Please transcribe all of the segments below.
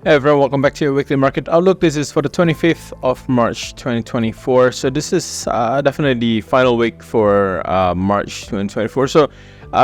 Hey everyone, welcome back to your weekly market outlook. This is for the 25th of March 2024. So this is definitely the final week for March 2024. So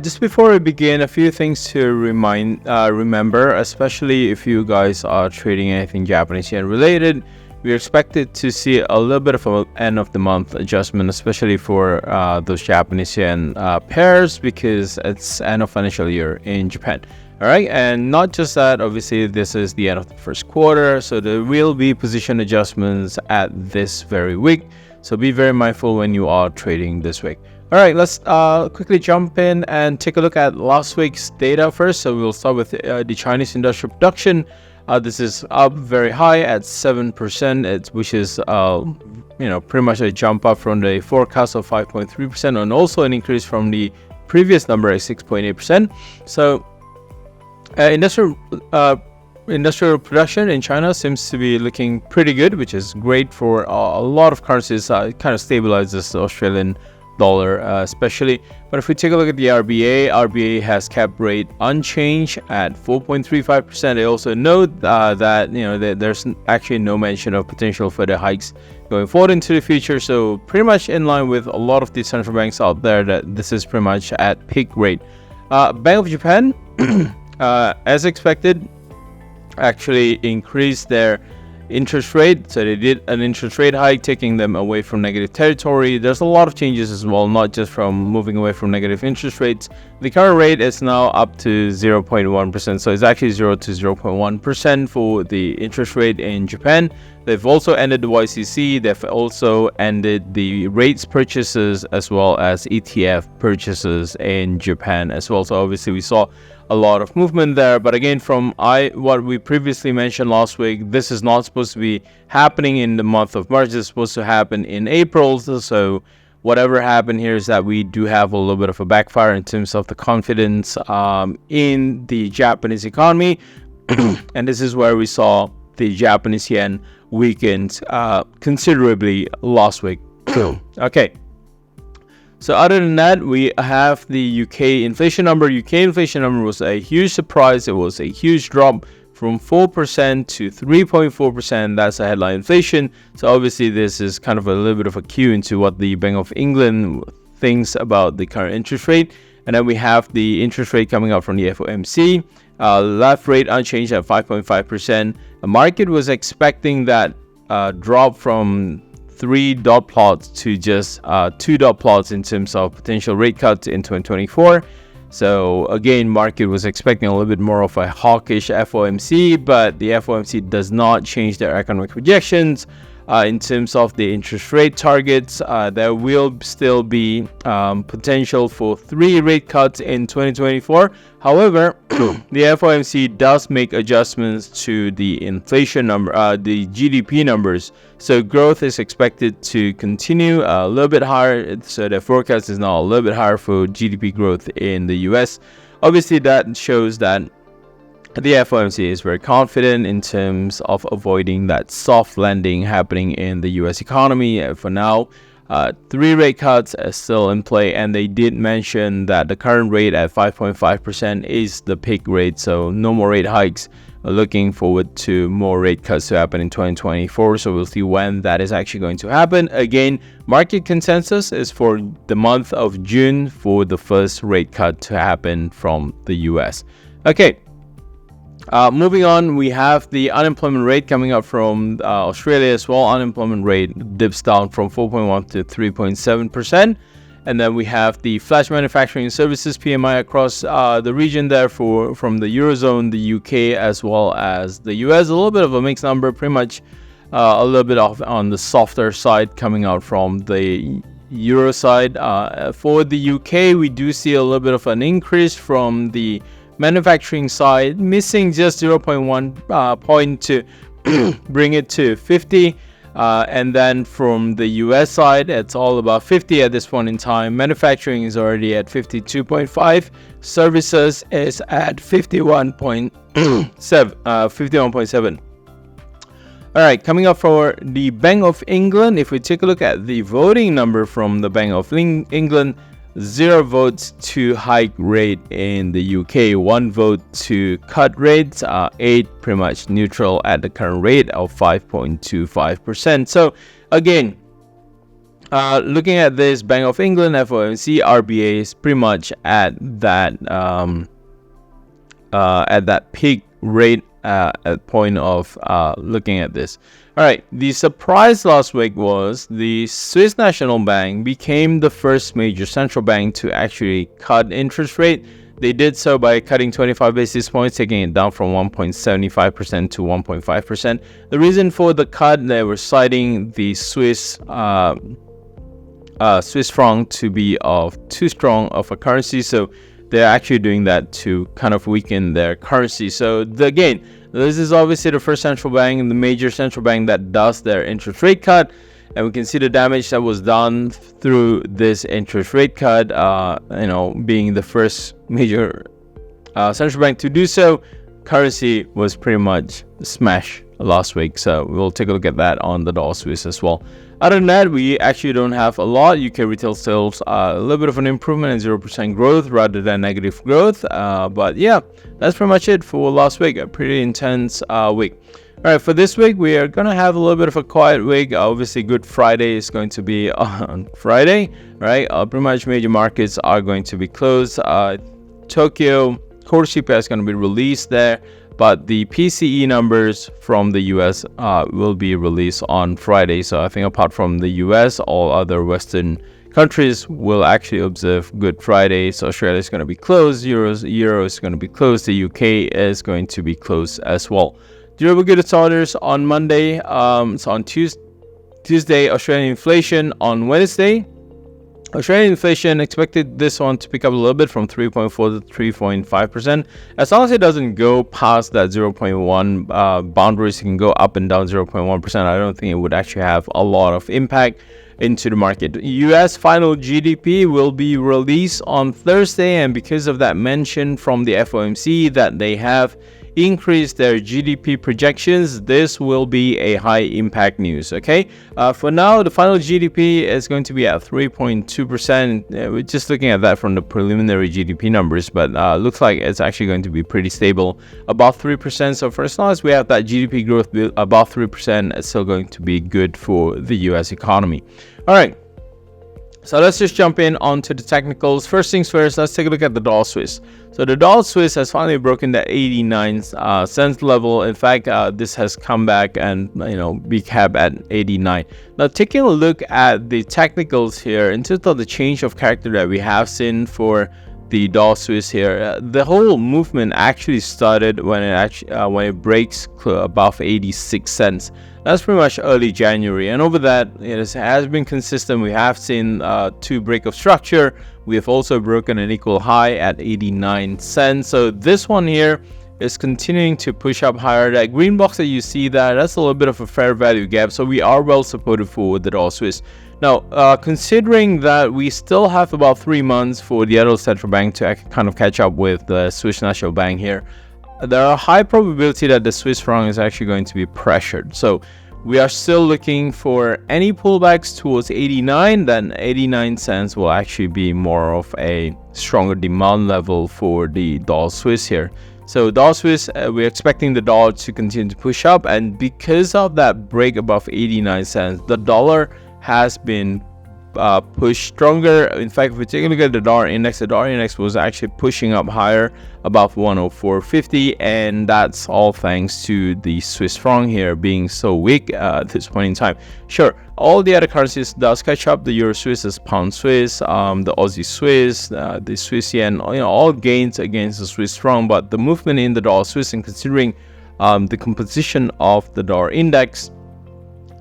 just before we begin, a few things to remember, especially if you guys are trading anything Japanese yen related. We're expected to see a little bit of an end of the month adjustment, especially for those Japanese yen pairs, because it's end of financial year in Japan. All right, and not just that, obviously this is the end of the first quarter, so there will be position adjustments at this very week. So be very mindful when you are trading this week. All right, let's quickly jump in and take a look at last week's data first. So we'll start with the Chinese industrial production. This is up very high at 7%, which is pretty much a jump up from the forecast of 5.3%, and also an increase from the previous number at 6.8%. So industrial production in China seems to be looking pretty good, which is great for a lot of currencies. It kind of stabilizes the Australian dollar especially. But if we take a look at the RBA has kept rate unchanged at 4.35%. They also note that there's actually no mention of potential further hikes going forward into the future. So pretty much in line with a lot of the central banks out there, that this is pretty much at peak rate. Bank of Japan as expected, actually increased their interest rate. So they did an interest rate hike, taking them away from negative territory. There's a lot of changes as well, not just from moving away from negative interest rates. The current rate is now up to 0.1%. So it's actually 0 to 0.1% for the interest rate in Japan. They've also ended the YCC. They've also ended the rates purchases as well as ETF purchases in Japan as well. So obviously we saw a lot of movement there, but again, from what we previously mentioned last week, this is not supposed to be happening in the month of March. It's supposed to happen in April. So whatever happened here is that we do have a little bit of a backfire in terms of the confidence in the Japanese economy, and this is where we saw the Japanese yen weakened considerably last week. Okay. So other than that, we have the UK inflation number. UK inflation number was a huge surprise. It was a huge drop from 4% to 3.4%. That's a headline inflation. So obviously this is kind of a little bit of a cue into what the Bank of England thinks about the current interest rate. And then we have the interest rate coming out from the FOMC. Left rate unchanged at 5.5%. The market was expecting that drop from 3 dot plots to just 2 dot plots in terms of potential rate cuts in 2024. So again, market was expecting a little bit more of a hawkish FOMC, but the FOMC does not change their economic projections. In terms of the interest rate targets, there will still be potential for 3 rate cuts in 2024. However, the FOMC does make adjustments to the inflation number, the GDP numbers. So growth is expected to continue a little bit higher. So the forecast is now a little bit higher for GDP growth in the US. Obviously, that shows that the FOMC is very confident in terms of avoiding that soft landing happening in the US economy. For now, 3 rate cuts are still in play, and they did mention that the current rate at 5.5% is the peak rate, so no more rate hikes. Looking forward to more rate cuts to happen in 2024, so we'll see when that is actually going to happen. Again, market consensus is for the month of June for the first rate cut to happen from the US. Okay. Moving on, we have the unemployment rate coming up from Australia as well. Unemployment rate dips down from 4.1 to 3.7%. And then we have the flash manufacturing services PMI across the region there from the Eurozone, the UK, as well as the US. A little bit of a mixed number, pretty much a little bit off on the softer side coming out from the Euro side. For the UK, we do see a little bit of an increase from the manufacturing side, missing just 0.1 point to bring it to 50. And then from the US side, it's all about 50 at this point in time. Manufacturing is already at 52.5. Services is at 51.7. All right, coming up for the Bank of England, if we take a look at the voting number from the Bank of England, 0 votes to hike rate in the UK, 1 vote to cut rates, 8 pretty much neutral at the current rate of 5.25%. So again, looking at this, Bank of England, FOMC, RBA is pretty much at that peak rate at point of looking at this. All right, the surprise last week was the Swiss National Bank became the first major central bank to actually cut interest rate. They did so by cutting 25 basis points, taking it down from 1.75% to 1.5%. The reason for the cut, they were citing the Swiss franc to be of too strong of a currency, so they're actually doing that to kind of weaken their currency. So again, this is obviously the first central bank, the major central bank that does their interest rate cut, and we can see the damage that was done through this interest rate cut. Being the first major central bank to do so, currency was pretty much smashed last week. So we'll take a look at that on the dollar Swiss as well. Other than that, we actually don't have a lot. UK retail sales, a little bit of an improvement and 0% growth rather than negative growth. But yeah, that's pretty much it for last week. A pretty intense week. All right, for this week, we are going to have a little bit of a quiet week. Obviously, Good Friday is going to be on Friday, right? Pretty much major markets are going to be closed. Tokyo core CPI is going to be released there. But the PCE numbers from the US will be released on Friday. So I think apart from the US, all other Western countries will actually observe Good Friday. So Australia is going to be closed. Euro is going to be closed. The UK is going to be closed as well. Durable goods orders on Monday. So on Tuesday, Australian inflation. On Wednesday, Australian inflation expected this one to pick up a little bit from 3.4 to 3.5%. As long as it doesn't go past that 0.1 boundaries, it can go up and down 0.1%. I don't think it would actually have a lot of impact into the market. US final GDP will be released on Thursday, and because of that mention from the FOMC that they have increased their GDP projections, this will be a high impact news. Okay, for now the final GDP is going to be at 3.2%. We're just looking at that from the preliminary GDP numbers, but looks like it's actually going to be pretty stable, about 3%. So for as long as we have that GDP growth above 3%, it's still going to be good for the US economy. All right, so let's just jump in onto the technicals. First things first, let's take a look at the dollar Swiss. So the dollar Swiss has finally broken that 89 cents level. In fact, this has come back and be capped at 89. Now taking a look at the technicals here, in terms of the change of character that we have seen for the dollar Swiss here, the whole movement actually started when it breaks above 86 cents. That's pretty much early January, and over that it has been consistent. We have seen 2 break of structure. We have also broken an equal high at 89 cents. So this one here is continuing to push up higher. That green box that you see that's a little bit of a fair value gap. So we are well supported for the dollar Swiss. Now, considering that we still have about 3 months for the other central bank to kind of catch up with the Swiss National Bank here, there are high probability that the Swiss franc is actually going to be pressured. So we are still looking for any pullbacks towards 89, then 89 cents will actually be more of a stronger demand level for the dollar Swiss here. So dollar Swiss, we're expecting the dollar to continue to push up, and because of that break above 89 cents, the dollar has been pushed stronger. In fact, if we take a look at the dollar index was actually pushing up higher above 104.50, and that's all thanks to the Swiss franc here being so weak at this point in time. Sure, all the other currencies does catch up. The Euro Swiss is Pound Swiss, the Aussie Swiss, the Swiss yen, all gains against the Swiss franc, but the movement in the dollar Swiss, and considering the composition of the dollar index,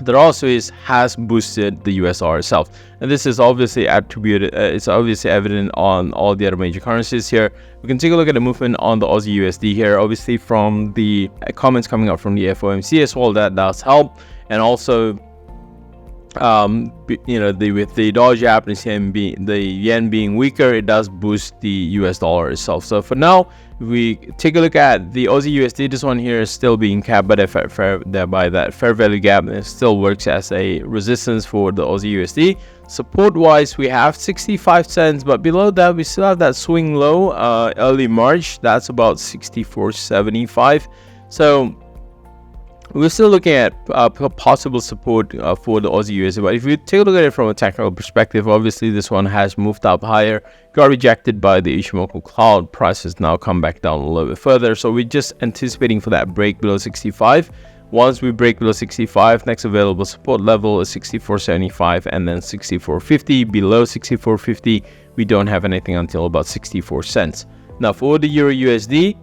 the dollar Swiss has boosted the US dollar itself, and this is obviously attributed. It's obviously evident on all the other major currencies here. We can take a look at the movement on the Aussie USD here. Obviously, from the comments coming out from the FOMC as well, that does help, and also, with the dollar Japanese yen being weaker, it does boost the US dollar itself. So for now, if we take a look at the Aussie USD, this one here is still being capped by that fair value gap, and it still works as a resistance for the Aussie USD. Support wise, we have 65 cents, but below that we still have that swing low early March. That's about 64.75. So we're still looking at possible support for the Aussie USD. But if you take a look at it from a technical perspective, obviously this one has moved up higher, got rejected by the Ichimoku cloud. Price has now come back down a little bit further. So we're just anticipating for that break below 65. Once we break below 65, next available support level is 64.75 and then 64.50. Below 64.50, we don't have anything until about 64 cents. Now for the Euro USD,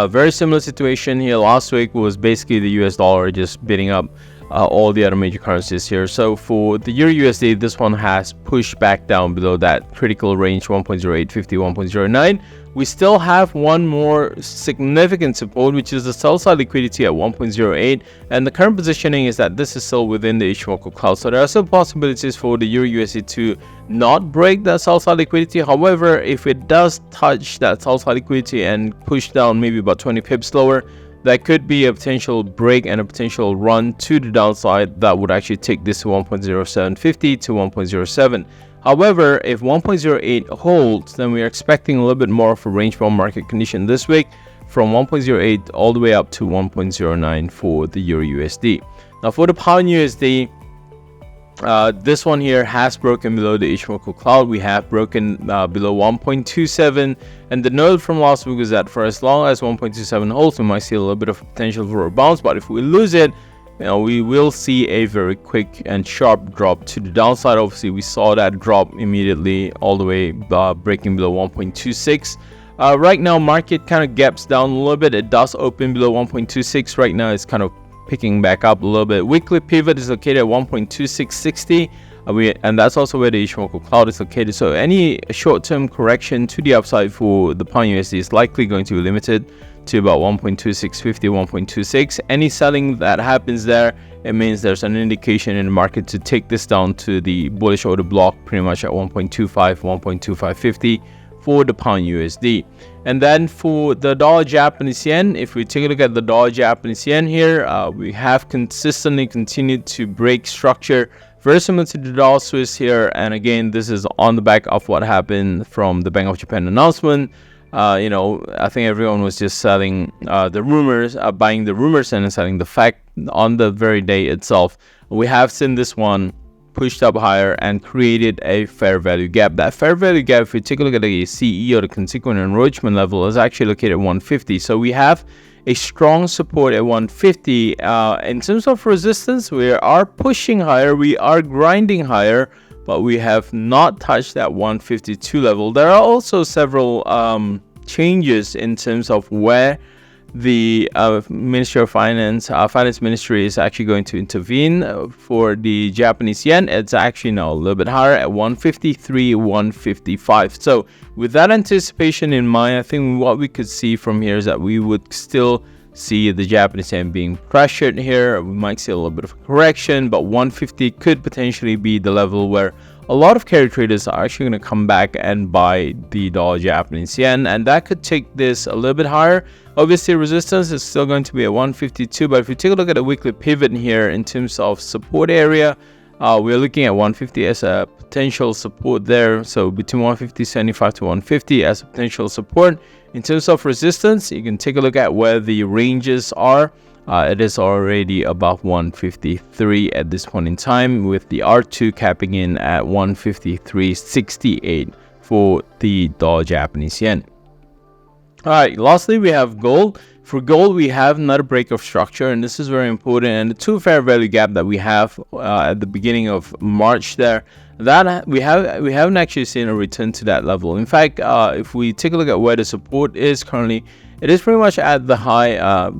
very similar situation here. Last week was basically the US dollar just bidding up all the other major currencies here. So for the Euro USD, this one has pushed back down below that critical range 1.0850, 1.09. We still have one more significant support, which is the sell side liquidity at 1.08, and the current positioning is that this is still within the Ichimoku cloud. So there are still possibilities for the Euro USD to not break that sell side liquidity. However, if it does touch that sell side liquidity and push down maybe about 20 pips lower, that could be a potential break and a potential run to the downside that would actually take this to 1.0750 to 1.07. However, if 1.08 holds, then we are expecting a little bit more of a range bound market condition this week, from 1.08 all the way up to 1.09 for the Euro USD. Now for the Pound USD, this one here has broken below the Ichimoku cloud. We have broken below 1.27, and the note from last week was that for as long as 1.27 holds, we might see a little bit of potential for a bounce, but if we lose it, we will see a very quick and sharp drop to the downside. Obviously, we saw that drop immediately all the way breaking below 1.26. Right now, market kind of gaps down a little bit. It does open below 1.26. Right now, it's kind of picking back up a little bit. Weekly pivot is located at 1.2660. And that's also where the Ichimoku cloud is located. So any short-term correction to the upside for the Pound USD is likely going to be limited to about 1.2650, 1.26. Any selling that happens there, it means there's an indication in the market to take this down to the bullish order block pretty much at 1.25, 1.2550 for the Pound USD. And then for the dollar Japanese yen, if we take a look at the dollar Japanese yen here, we have consistently continued to break structure, very similar to the dollar Swiss here. And again, this is on the back of what happened from the Bank of Japan announcement. I think everyone was just selling the rumors, buying the rumors and selling the fact on the very day itself. We have seen this one pushed up higher and created a fair value gap. That fair value gap, if we take a look at the CE or the consequent enrichment level, is actually located at 150. So we have a strong support at 150. In terms of resistance, we are pushing higher, we are grinding higher, but we have not touched that 152 level. There are also several changes in terms of where the Ministry of Finance, Finance Ministry is actually going to intervene for the Japanese yen. It's actually now a little bit higher at 153, 155. So with that anticipation in mind, I think what we could see from here is that we would still see the Japanese yen being pressured here. We might see a little bit of a correction, but 150 could potentially be the level where a lot of carry traders are actually going to come back and buy the dollar Japanese yen, and that could take this a little bit higher. Obviously, resistance is still going to be at 152, but if you take a look at the weekly pivot here in terms of support area, we're looking at 150 as a potential support there. So between 150.75 to 150 as a potential support. In terms of resistance, you can take a look at where the ranges are. It is already above 153 at this point in time, with the R2 capping in at 153.68 for the dollar Japanese yen. All right, lastly, we have gold. For gold, we have another break of structure, and this is very important. And the two fair value gap that we have at the beginning of March there, that we haven't actually seen a return to that level. In fact, if we take a look at where the support is currently, it is pretty much at the high,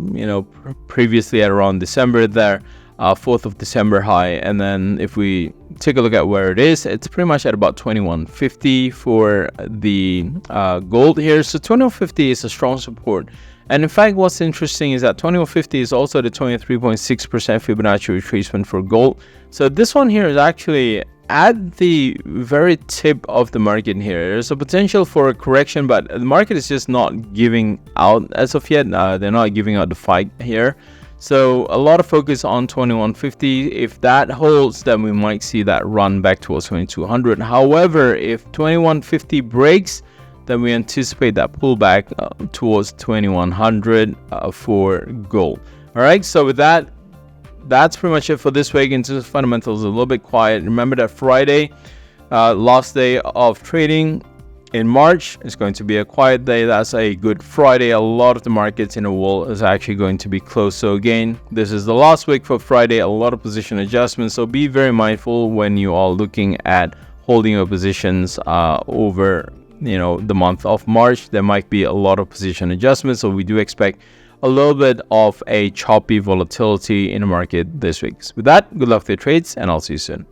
previously at around December there. 4th of December high. And then if we take a look at where it is, it's pretty much at about 2150 for the gold here. So 2150 is a strong support. And in fact, what's interesting is that 2150 is also the 23.6% Fibonacci retracement for gold. So this one here is actually at the very tip of the market here. There's a potential for a correction, but the market is just not giving out as of yet. They're not giving out the fight here. So a lot of focus on 2150. If that holds, then we might see that run back towards 2200. However, if 2150 breaks, then we anticipate that pullback towards 2100 for gold. All right, so with that, that's pretty much it for this week. Into fundamentals, a little bit quiet. Remember that Friday, last day of trading in March, is going to be a quiet day. That's a good Friday. A lot of the markets in the world is actually going to be closed. So again, this is the last week for Friday. A lot of position adjustments. So be very mindful when you are looking at holding your positions over the month of March. There might be a lot of position adjustments, so we do expect a little bit of a choppy volatility in the market this week. So with that, good luck with your trades, and I'll see you soon.